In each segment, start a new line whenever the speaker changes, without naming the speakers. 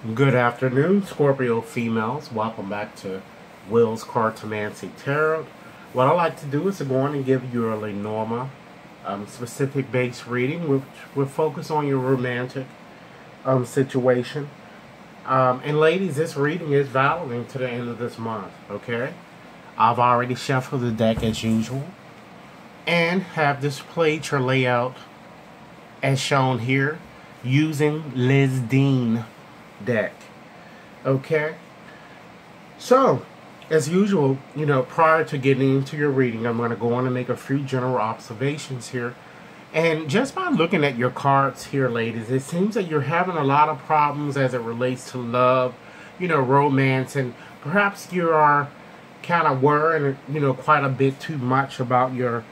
Good afternoon, Scorpio females. Welcome back to Will's Cartomancy Tarot. What I like to do is to go on and give you a Lenormand specific base reading, which will focus on your romantic situation. And ladies, this reading is valid to the end of this month, okay? I've already shuffled the deck as usual and have displayed your layout as shown here using Liz Dean deck. Okay, so as usual, prior to getting into your reading, I'm going to go on and make a few general observations here. And just by looking at your cards here, ladies, it seems that you're having a lot of problems as it relates to love, romance, and perhaps you are kind of worrying, quite a bit too much about your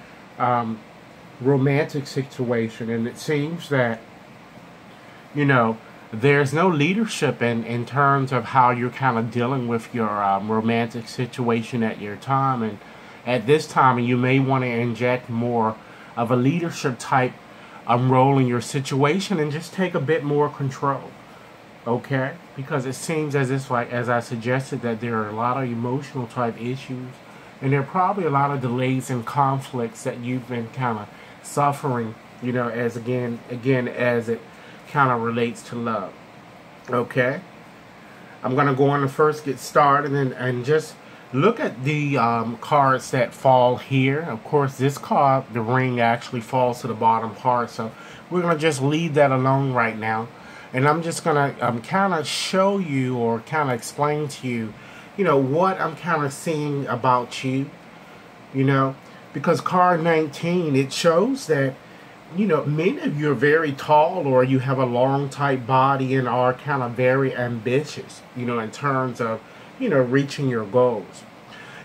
romantic situation. And it seems that, there's no leadership in terms of how you're kind of dealing with your romantic situation at your time. And at this time, you may want to inject more of a leadership type role in your situation and just take a bit more control. Okay? Because it seems as if, like, as I suggested, that there are a lot of emotional type issues. And there are probably a lot of delays and conflicts that you've been kind of suffering, as again, as it kind of relates to love. Okay, I'm gonna go on and first get started and just look at the cards that fall here. Of course, this card, the ring, actually falls to the bottom part, so we're gonna just leave that alone right now. And I'm just gonna kind of show you or kind of explain to you, what I'm kind of seeing about you. Because card 19, it shows that many of you are very tall, or you have a long type body and are kind of very ambitious, in terms of, reaching your goals.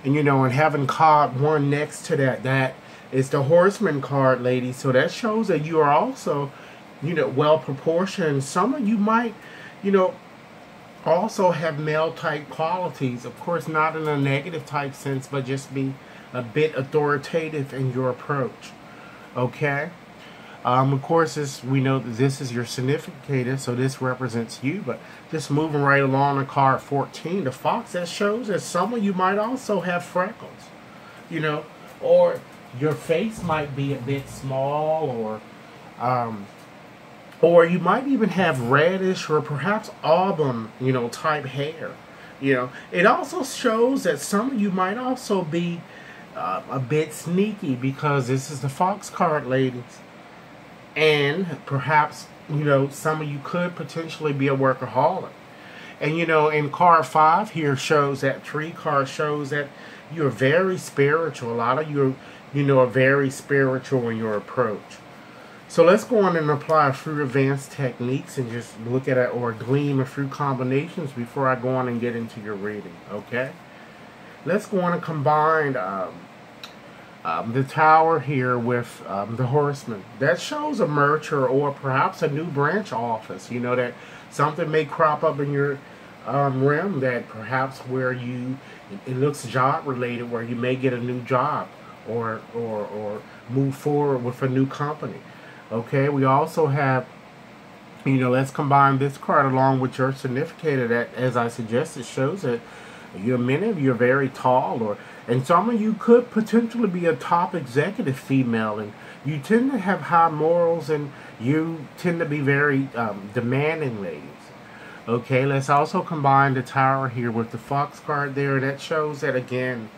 And, and having card 1 next to that is the Horseman card, ladies. So that shows that you are also, well proportioned. Some of you might, also have male type qualities. Of course, not in a negative type sense, but just be a bit authoritative in your approach. Okay? Of course, we know that this is your significator, so this represents you. But just moving right along to card 14, the fox, that shows that some of you might also have freckles, or your face might be a bit small, or you might even have reddish or perhaps auburn, type hair. It also shows that some of you might also be a bit sneaky, because this is the fox card, ladies. And perhaps, some of you could potentially be a workaholic. And, in card 5 here shows that 3 card shows that you're very spiritual. A lot of you, are very spiritual in your approach. So let's go on and apply a few advanced techniques and just look at it or glean a few combinations before I go on and get into your reading, okay? Let's go on and combine the Tower here with the Horseman. That shows a merger or perhaps a new branch office. That something may crop up in your realm that perhaps where it looks job related, where you may get a new job or move forward with a new company. Okay, we also have, let's combine this card along with your significator that, as I suggested, shows that many of you are very tall, and some of you could potentially be a top executive female, and you tend to have high morals, and you tend to be very demanding, ladies. Okay, let's also combine the Tower here with the Fox card there. That shows that, again,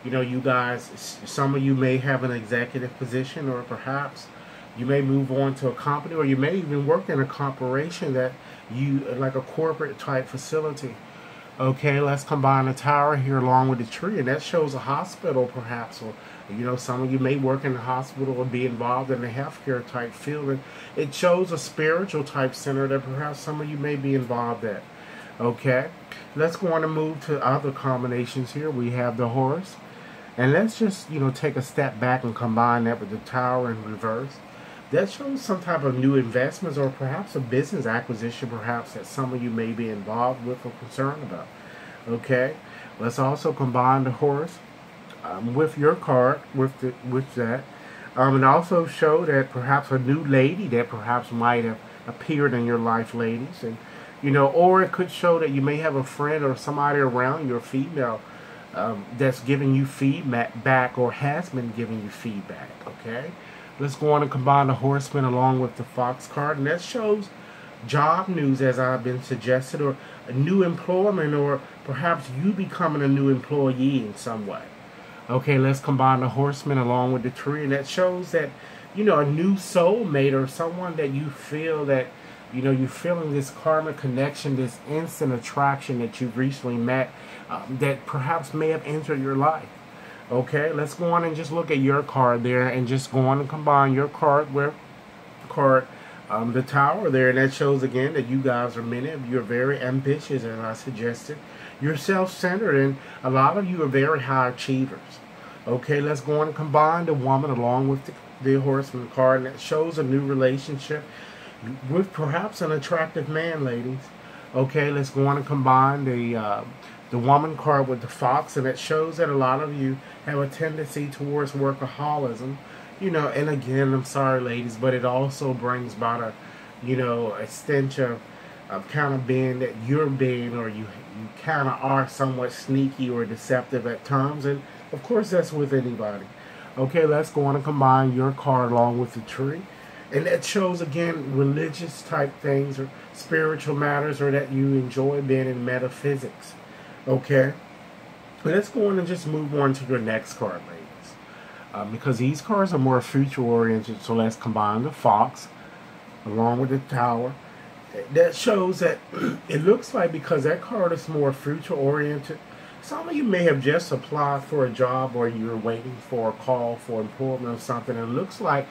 you guys, some of you may have an executive position, or perhaps you may move on to a company, or you may even work in a corporation that like a corporate type facility. Okay, let's combine the Tower here along with the tree, and that shows a hospital perhaps, or some of you may work in the hospital or be involved in the healthcare type field, and it shows a spiritual type center that perhaps some of you may be involved at. Okay, let's go on and move to other combinations here. We have the Horse, and let's just take a step back and combine that with the Tower in reverse. That shows some type of new investments or perhaps a business acquisition perhaps that some of you may be involved with or concerned about. Okay, let's also combine the Horse with your card, with that. And also show that perhaps a new lady that perhaps might have appeared in your life, ladies. And or it could show that you may have a friend or somebody around you, a female, that's giving you feedback or has been giving you feedback. Okay, let's go on and combine the Horseman along with the Fox card, and that shows job news, as I've been suggested, or a new employment, or perhaps you becoming a new employee in some way. Okay, let's combine the Horseman along with the Tree, and that shows that, a new soulmate or someone that you feel that, you're feeling this karmic connection, this instant attraction that you've recently met, that perhaps may have entered your life. Okay, let's go on and just look at your card there, and just go on and combine your card with the Tower there, and that shows again that you guys are, many of you are very ambitious, as I suggested. You're self-centered, and a lot of you are very high achievers. Okay, let's go on and combine the Woman along with the Horseman card, and that shows a new relationship with perhaps an attractive man, ladies. Okay, let's go on and combine the Woman card with the Fox, and it shows that a lot of you have a tendency towards workaholism. And again, I'm sorry, ladies, but it also brings about a stench of kind of being that you're being, or you kind of are somewhat sneaky or deceptive at times, and of course that's with anybody. Okay, let's go on and combine your card along with the Tree, and that shows again religious type things or spiritual matters, or that you enjoy being in metaphysics. Okay, let's go on and just move on to your next card, ladies, because these cards are more future oriented. So let's combine the Fox along with the Tower. That shows that it looks like, because that card is more future oriented, some of you may have just applied for a job, or you're waiting for a call for employment or something. It looks like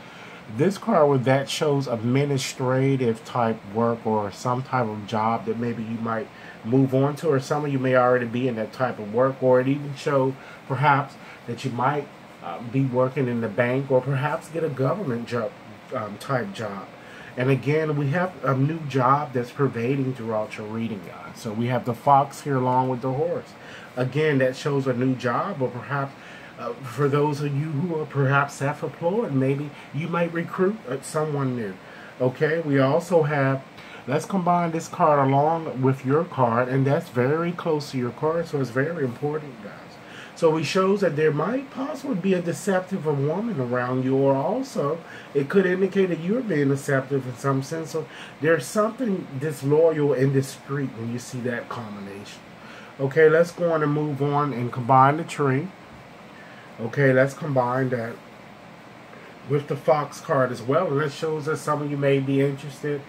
this card with that shows administrative type work, or some type of job that maybe you might move on to, or some of you may already be in that type of work, or it even shows perhaps that you might be working in the bank, or perhaps get a government job type job. And again, we have a new job that's pervading throughout your reading, guys. So we have the Fox here along with the Horse. Again, that shows a new job, or perhaps for those of you who are perhaps self-employed, maybe you might recruit someone new. Okay, we also have, let's combine this card along with your card, and that's very close to your card, so it's very important, guys. So it shows that there might possibly be a deceptive woman around you, or also it could indicate that you're being deceptive in some sense. So there's something disloyal and discreet when you see that combination. Okay, let's go on and move on and combine the Tree. Okay, let's combine that with the Fox card as well, and that shows that some of you may be interested,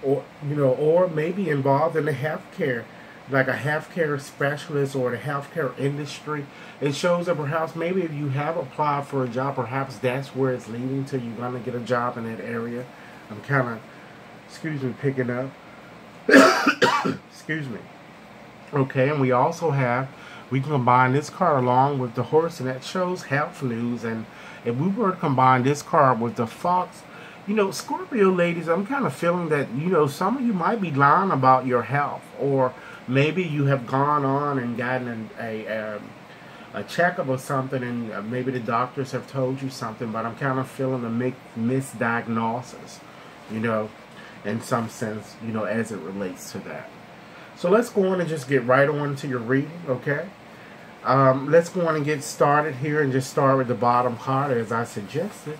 or or maybe involved in the healthcare, like a healthcare specialist or the healthcare industry. It shows that perhaps maybe if you have applied for a job, perhaps that's where it's leading to. You're going to get a job in that area. I'm kind of, picking up. Excuse me. Okay, and we also have, we can combine this card along with the Horse, and that shows health news. And if we were to combine this card with the Fox, Scorpio ladies, I'm kind of feeling that, some of you might be lying about your health, or maybe you have gone on and gotten a checkup or something, and maybe the doctors have told you something, but I'm kind of feeling a misdiagnosis, in some sense, as it relates to that. So let's go on and just get right on to your reading, okay? Let's go on and get started here, and just start with the bottom card, as I suggested.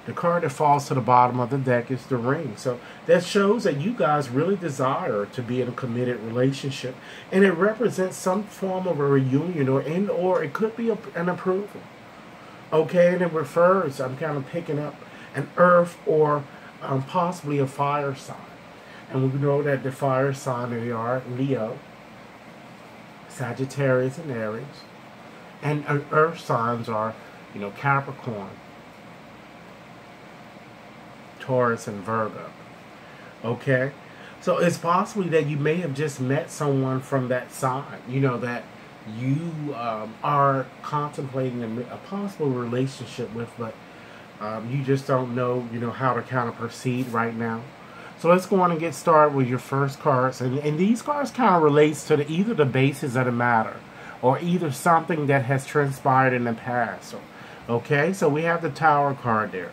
The card that falls to the bottom of the deck is the Ring. So that shows that you guys really desire to be in a committed relationship, and it represents some form of a reunion, or it could be an approval. Okay, and it refers, I'm kind of picking up an Earth, or possibly a fire sign. And we know that the fire sign, they are Leo, Sagittarius, and Aries. And Earth signs are, Capricorn, Taurus, and Virgo. Okay? So it's possibly that you may have just met someone from that sign, that you are contemplating a possible relationship with, but you just don't know, how to kind of proceed right now. So let's go on and get started with your first cards. And these cards kind of relates to either the basis of the matter, or either something that has transpired in the past. Okay, so we have the Tower card there.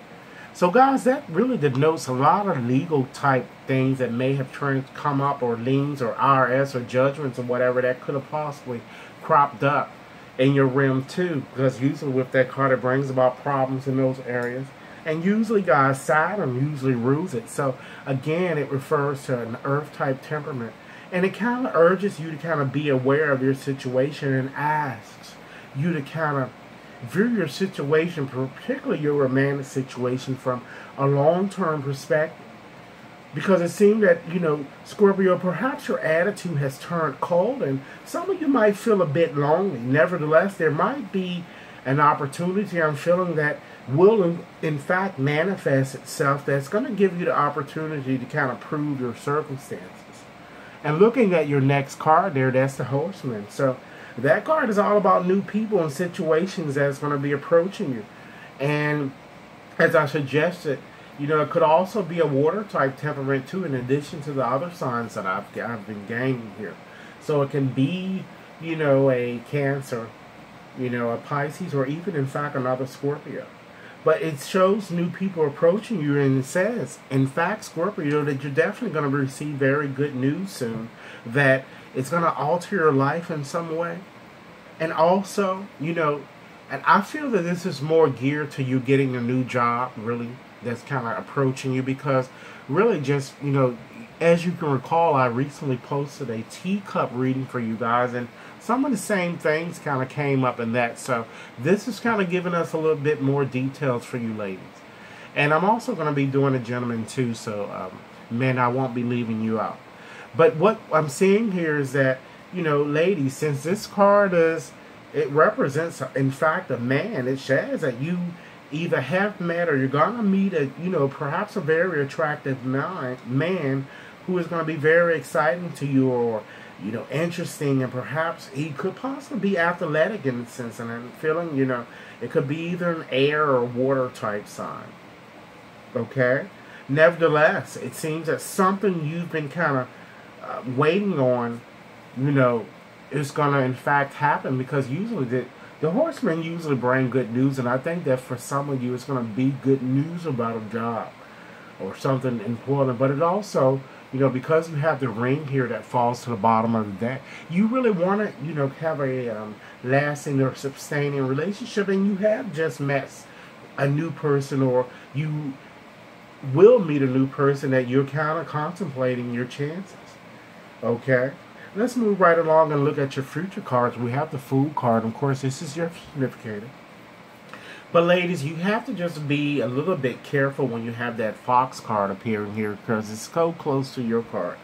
So guys, that really denotes a lot of legal type things that may have come up, or liens or IRS or judgments or whatever that could have possibly cropped up in your realm too. Because usually with that card, it brings about problems in those areas. And usually, guys, Saturn usually rules it. So again, it refers to an earth type temperament. And it kind of urges you to kind of be aware of your situation and asks you to kind of view your situation, particularly your romantic situation, from a long-term perspective. Because it seems that, Scorpio, perhaps your attitude has turned cold and some of you might feel a bit lonely. Nevertheless, there might be an opportunity, I'm feeling, that will in fact manifest itself, that's going to give you the opportunity to kind of prove your circumstances. And looking at your next card there, that's the Horseman. So that card is all about new people and situations that's going to be approaching you. And as I suggested, it could also be a water type temperament too, in addition to the other signs that I've been gaining here. So it can be, a Cancer, a Pisces, or even in fact another Scorpio. But it shows new people approaching you, and it says, in fact, Scorpio, that you're definitely going to receive very good news soon, that it's going to alter your life in some way. And also, and I feel that this is more geared to you getting a new job, really, that's kind of approaching you, because really just, as you can recall, I recently posted a teacup reading for you guys, and some of the same things kind of came up in that. So this is kind of giving us a little bit more details for you ladies. And I'm also going to be doing a gentleman too, so men, I won't be leaving you out. But what I'm seeing here is that, ladies, since this card it represents, in fact, a man, it says that you either have met or you're going to meet perhaps a very attractive man who is going to be very exciting to you, or interesting, and perhaps he could possibly be athletic in a sense. And I'm feeling, it could be either an air or water type sign. Okay? Nevertheless, it seems that something you've been kind of waiting on, is going to in fact happen, because usually the Horsemen usually bring good news, and I think that for some of you it's going to be good news about a job or something important. But it also, because you have the ring here that falls to the bottom of the deck, you really want to, have a lasting or sustaining relationship, and you have just met a new person, or you will meet a new person that you're kind of contemplating your chances. Okay? Let's move right along and look at your future cards. We have the Fool card. Of course, this is your significator. But ladies, you have to just be a little bit careful when you have that Fox card appearing here, because it's so close to your card.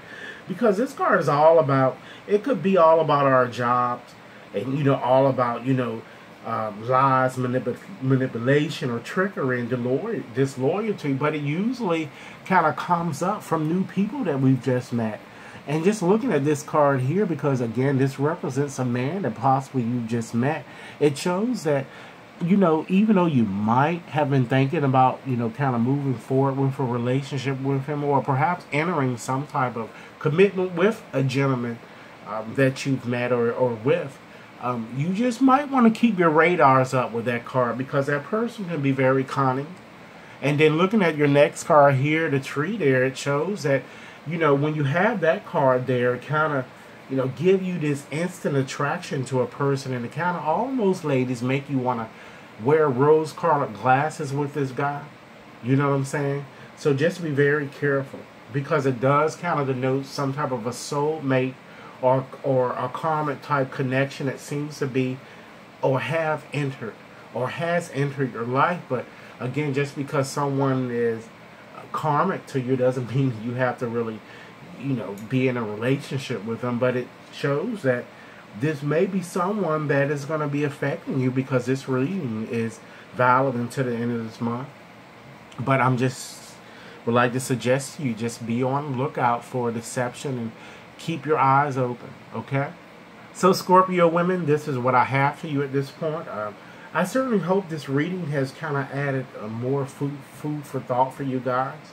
Because this card is all about, it could be all about our jobs, and all about, lies, manipulation, or trickery and disloyalty. But it usually kind of comes up from new people that we've just met. And just looking at this card here, because again, this represents a man that possibly you just met, it shows that, even though you might have been thinking about, kind of moving forward with a relationship with him, or perhaps entering some type of commitment with a gentleman that you've met or with, you just might want to keep your radars up with that card, because that person can be very cunning. And then looking at your next card here, the tree there, it shows that, when you have that card there, it kind of, give you this instant attraction to a person, and it kind of almost, ladies, make you want to wear rose-colored glasses with this guy. You know what I'm saying? So just be very careful, because it does kind of denote some type of a soulmate or a karmic type connection that seems to be, or have entered, or has entered your life. But again, just because someone is karmic to you doesn't mean you have to really, be in a relationship with them. But it shows that this may be someone that is going to be affecting you, because this reading is valid until the end of this month. But would like to suggest to you, just be on the lookout for deception and keep your eyes open. Okay? So Scorpio women, this is what I have for you at this point. I certainly hope this reading has kind of added more food for thought for you guys.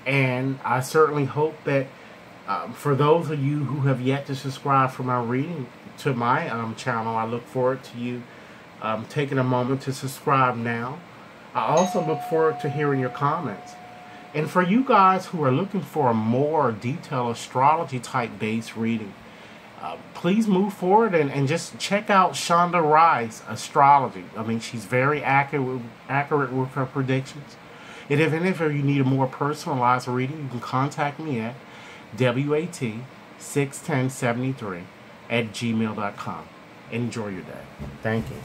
And I certainly hope that for those of you who have yet to subscribe for my reading to my channel, I look forward to you taking a moment to subscribe now. I also look forward to hearing your comments. And for you guys who are looking for a more detailed astrology type based reading, please move forward and just check out Shonda Rhi's astrology. I mean, she's very accurate with her predictions. And if any of you need a more personalized reading, you can contact me at WAT61073 at gmail.com. Enjoy your day. Thank you.